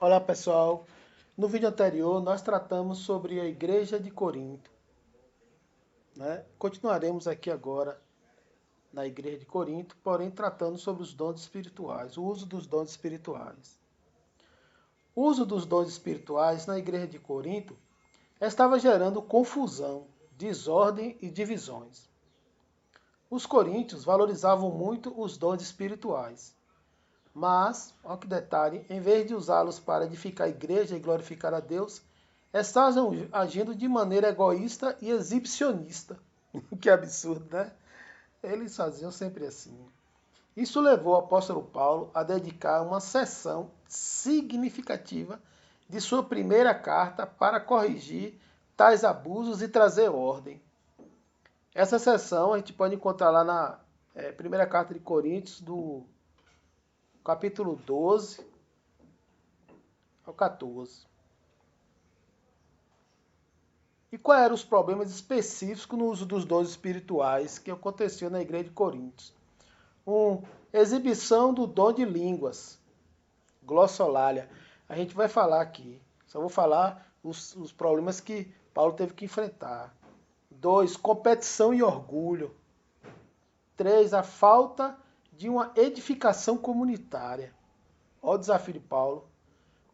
Olá pessoal, no vídeo anterior nós tratamos sobre a igreja de Corinto, né? Continuaremos aqui agora na igreja de Corinto, porém tratando sobre os dons espirituais, o uso dos dons espirituais. O uso dos dons espirituais na igreja de Corinto estava gerando confusão, desordem e divisões. Os coríntios valorizavam muito os dons espirituais, mas, ó que detalhe, em vez de usá-los para edificar a igreja e glorificar a Deus, estavam agindo de maneira egoísta e exibicionista. Que absurdo, né? Eles faziam sempre assim. Isso levou o apóstolo Paulo a dedicar uma seção significativa de sua primeira carta para corrigir tais abusos e trazer ordem. Essa seção a gente pode encontrar lá na primeira carta de Coríntios, do capítulo 12 ao 14. E quais eram os problemas específicos no uso dos dons espirituais que aconteciam na igreja de Coríntios? Exibição do dom de línguas, glossolalia. A gente vai falar aqui. Só vou falar os problemas que Paulo teve que enfrentar. 2. Competição e orgulho. 3. A falta de uma edificação comunitária. Olha o desafio de Paulo.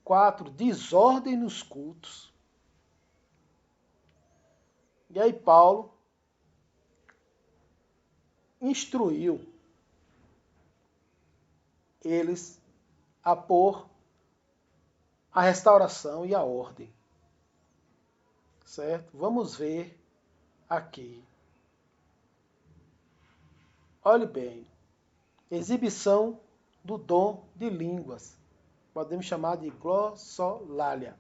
4. Desordem nos cultos. E aí Paulo instruiu eles a pôr a restauração e a ordem. Certo? Vamos ver aqui. Olhe bem. Exibição do dom de línguas. Podemos chamar de glossolalia.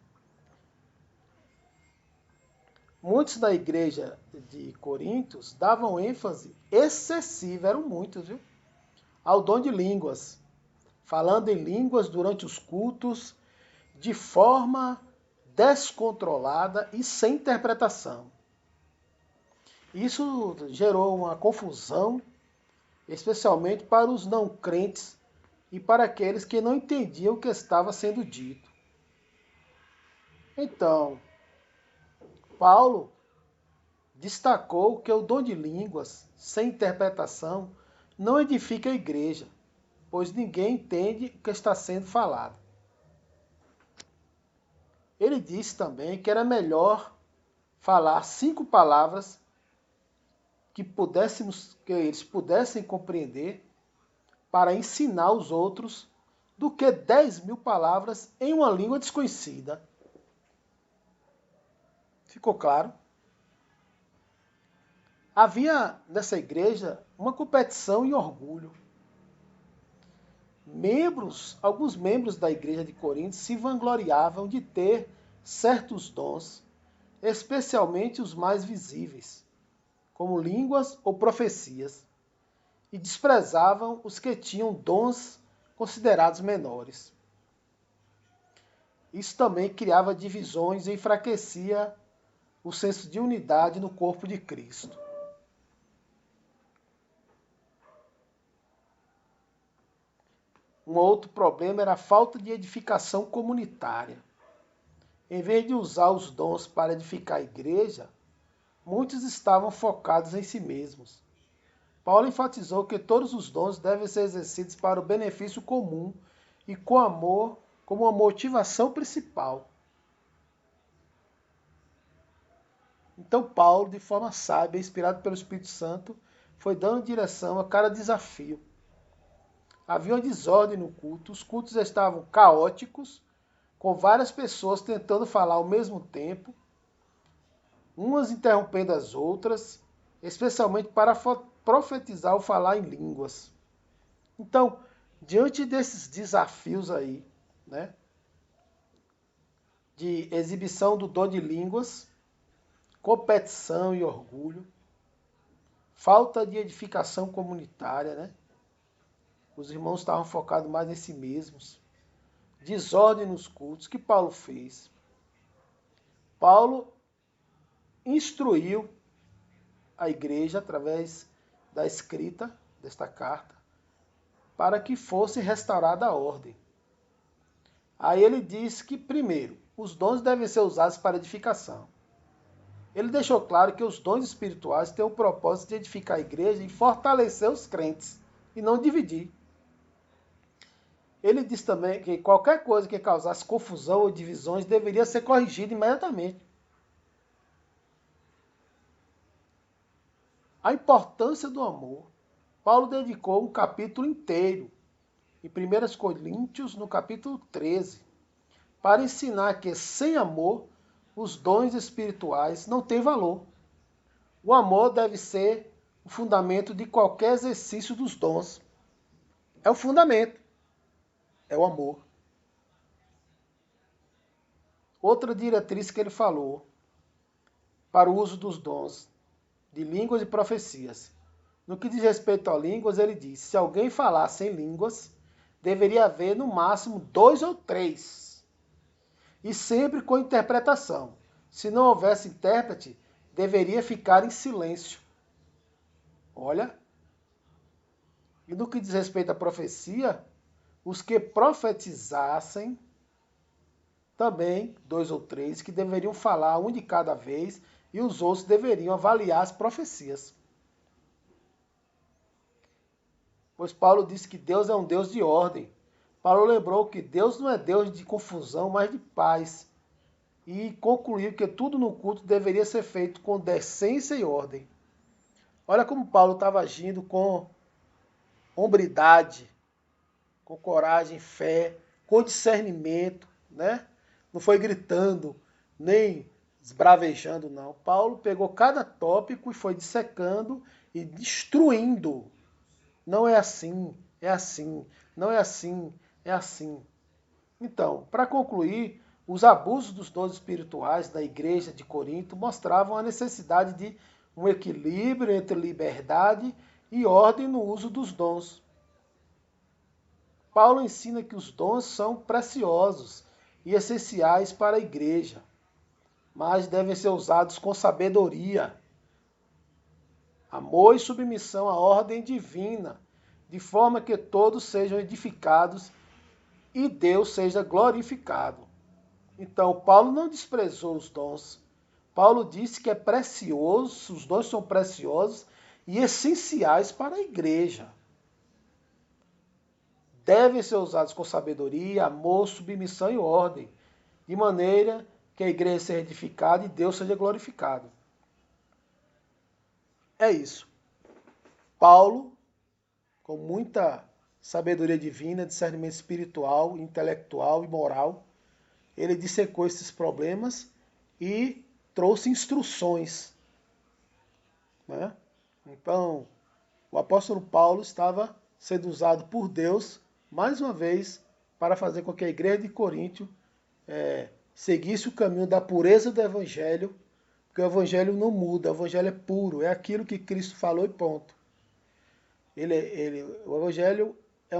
Muitos da igreja de Coríntios davam ênfase excessiva, eram muitos, viu? Ao dom de línguas, falando em línguas durante os cultos, de forma descontrolada e sem interpretação. Isso gerou uma confusão, especialmente para os não crentes e para aqueles que não entendiam o que estava sendo dito. Então, Paulo destacou que o dom de línguas, sem interpretação, não edifica a igreja, pois ninguém entende o que está sendo falado. Ele disse também que era melhor falar 5 palavras que eles pudessem compreender para ensinar os outros do que 10.000 palavras em uma língua desconhecida. Ficou claro? Havia nessa igreja uma competição e orgulho. Alguns membros da igreja de Corinto se vangloriavam de ter certos dons, especialmente os mais visíveis, como línguas ou profecias, e desprezavam os que tinham dons considerados menores. Isso também criava divisões e enfraquecia o senso de unidade no corpo de Cristo. Um outro problema era a falta de edificação comunitária. Em vez de usar os dons para edificar a igreja, muitos estavam focados em si mesmos. Paulo enfatizou que todos os dons devem ser exercidos para o benefício comum e com amor como uma motivação principal. Então Paulo, de forma sábia, inspirado pelo Espírito Santo, foi dando direção a cada desafio. Havia uma desordem no culto, os cultos estavam caóticos, com várias pessoas tentando falar ao mesmo tempo, umas interrompendo as outras, especialmente para profetizar ou falar em línguas. Então, diante desses desafios aí, né, de exibição do dom de línguas, competição e orgulho, falta de edificação comunitária, né? Os irmãos estavam focados mais em si mesmos. Desordem nos cultos. O que Paulo fez? Paulo instruiu a igreja através da escrita desta carta para que fosse restaurada a ordem. Aí ele diz que, primeiro, os dons devem ser usados para edificação. Ele deixou claro que os dons espirituais têm o propósito de edificar a igreja e fortalecer os crentes, e não dividir. Ele diz também que qualquer coisa que causasse confusão ou divisões deveria ser corrigida imediatamente. A importância do amor. Paulo dedicou um capítulo inteiro, em 1 Coríntios, no capítulo 13, para ensinar que sem amor, os dons espirituais não têm valor. O amor deve ser o fundamento de qualquer exercício dos dons. É o fundamento, é o amor. Outra diretriz que ele falou para o uso dos dons de línguas e profecias. No que diz respeito a línguas, ele diz: se alguém falasse em línguas, deveria haver no máximo 2 ou 3. E sempre com interpretação. Se não houvesse intérprete, deveria ficar em silêncio. Olha. E no que diz respeito à profecia, os que profetizassem, também 2 ou 3, que deveriam falar um de cada vez, e os outros deveriam avaliar as profecias. Pois Paulo disse que Deus é um Deus de ordem. Paulo lembrou que Deus não é Deus de confusão, mas de paz. E concluiu que tudo no culto deveria ser feito com decência e ordem. Olha como Paulo estava agindo com hombridade, com coragem, fé, com discernimento, né? Não foi gritando, nem esbravejando, não. Paulo pegou cada tópico e foi dissecando e destruindo. Não é assim, é assim, não é assim, é assim. Então, para concluir, os abusos dos dons espirituais da igreja de Corinto mostravam a necessidade de um equilíbrio entre liberdade e ordem no uso dos dons. Paulo ensina que os dons são preciosos e essenciais para a igreja, mas devem ser usados com sabedoria, amor e submissão à ordem divina, de forma que todos sejam edificados e Deus seja glorificado. Então, Paulo não desprezou os dons. Paulo disse que é precioso, os dons são preciosos e essenciais para a igreja. Devem ser usados com sabedoria, amor, submissão e ordem, de maneira que a igreja seja edificada e Deus seja glorificado. É isso. Paulo, com muita sabedoria divina, discernimento espiritual, intelectual e moral, ele dissecou esses problemas e trouxe instruções, né? Então, o apóstolo Paulo estava sendo usado por Deus, mais uma vez, para fazer com que a igreja de Corinto seguisse o caminho da pureza do evangelho, porque o evangelho não muda, o evangelho é puro, é aquilo que Cristo falou e ponto. O evangelho é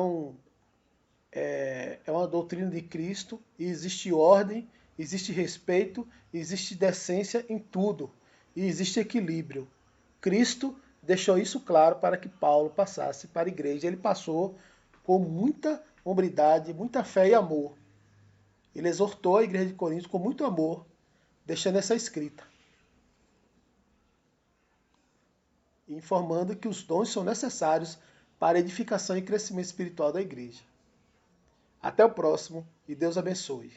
uma doutrina de Cristo e existe ordem, existe respeito, existe decência em tudo e existe equilíbrio. Cristo deixou isso claro para que Paulo passasse para a igreja. Ele passou com muita hombridade, muita fé e amor. Ele exortou a igreja de Corinto com muito amor, deixando essa escrita, informando que os dons são necessários para a edificação e crescimento espiritual da igreja. Até o próximo e Deus abençoe.